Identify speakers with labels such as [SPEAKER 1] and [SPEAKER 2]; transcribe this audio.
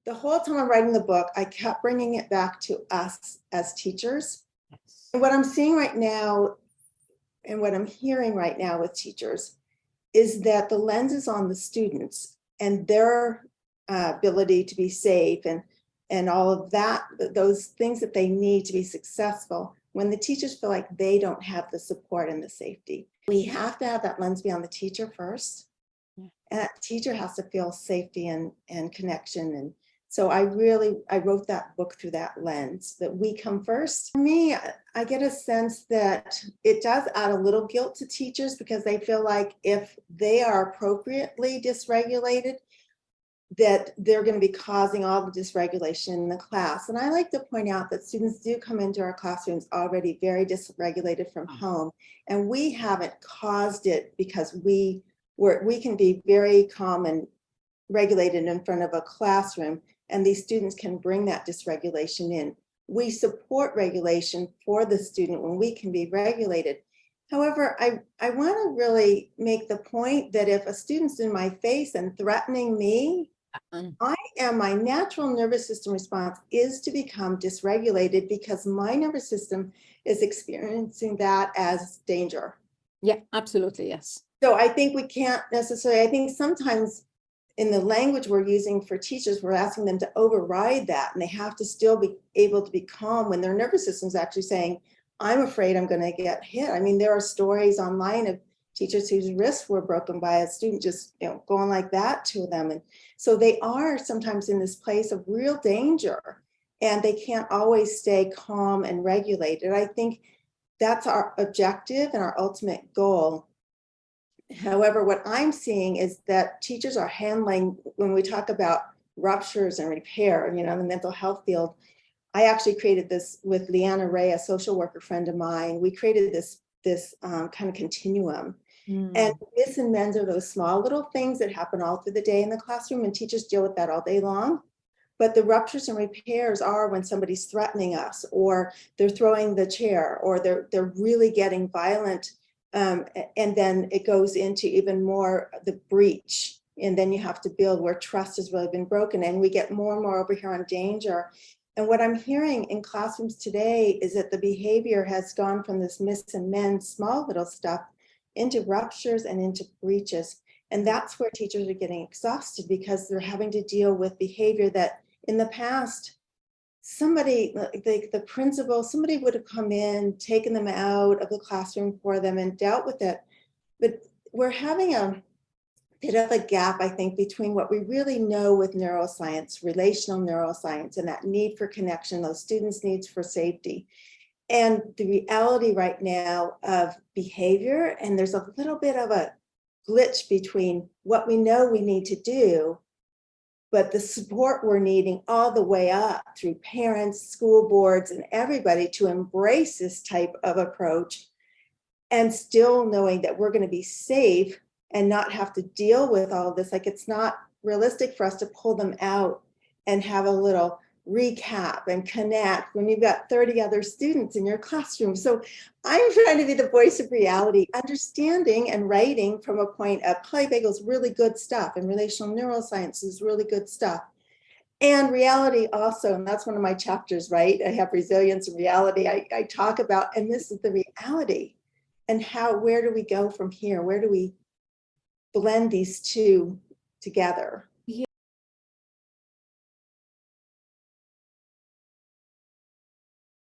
[SPEAKER 1] the whole time I'm writing the book, I kept bringing it back to us as teachers. And what I'm seeing right now and what I'm hearing right now with teachers is that the lens is on the students and their ability to be safe and all of that, those things that they need to be successful. When the teachers feel like they don't have the support and the safety, we have to have that lens be on the teacher first. Yeah. And that teacher has to feel safety and connection. And so I wrote that book through that lens, that we come first. For me, I get a sense that it does add a little guilt to teachers because they feel like if they are appropriately dysregulated, that they're going to be causing all the dysregulation in the class. And I like to point out that students do come into our classrooms already very dysregulated from home, and we haven't caused it because we can be very calm and regulated in front of a classroom, and these students can bring that dysregulation in. We support regulation for the student when we can be regulated. However, I want to really make the point that if a student's in my face and threatening me, my natural nervous system response is to become dysregulated because my nervous system is experiencing that as danger.
[SPEAKER 2] Yeah, absolutely, yes.
[SPEAKER 1] So I think we can't necessarily, I think sometimes in the language we're using for teachers, we're asking them to override that, and they have to still be able to be calm when their nervous system is actually saying, I'm afraid I'm going to get hit. I mean, there are stories online of teachers whose wrists were broken by a student just going like that to them. And so they are sometimes in this place of real danger, and they can't always stay calm and regulated. I think that's our objective and our ultimate goal. However, what I'm seeing is that teachers are handling, when we talk about ruptures and repair, in the mental health field, I actually created this with Leanna Ray, a social worker friend of mine. We created this kind of continuum. And myths and mends are those small little things that happen all through the day in the classroom, and teachers deal with that all day long. But the ruptures and repairs are when somebody's threatening us, or they're throwing the chair, or they're really getting violent. And then it goes into even more the breach. And then you have to build where trust has really been broken. And we get more and more over here on danger. And what I'm hearing in classrooms today is that the behavior has gone from this myths and mends, small little stuff, into ruptures and into breaches. And that's where teachers are getting exhausted because they're having to deal with behavior that in the past, somebody, the principal, somebody would have come in, taken them out of the classroom for them and dealt with it. But we're having a bit of a gap, I think, between what we really know with neuroscience, relational neuroscience, and that need for connection, those students' needs for safety, and the reality right now of behavior. And there's a little bit of a glitch between what we know we need to do, but the support we're needing all the way up through parents, school boards, and everybody to embrace this type of approach, and still knowing that we're going to be safe and not have to deal with all of this. Like, it's not realistic for us to pull them out and have a little recap and connect when you've got 30 other students in your classroom. So I'm trying to be the voice of reality, understanding and writing from a point of Polyvagal's really good stuff, and relational neuroscience is really good stuff. And reality also, and that's one of my chapters, right? I have resilience and reality. I talk about, and this is the reality. And where do we go from here? Where do we blend these two together?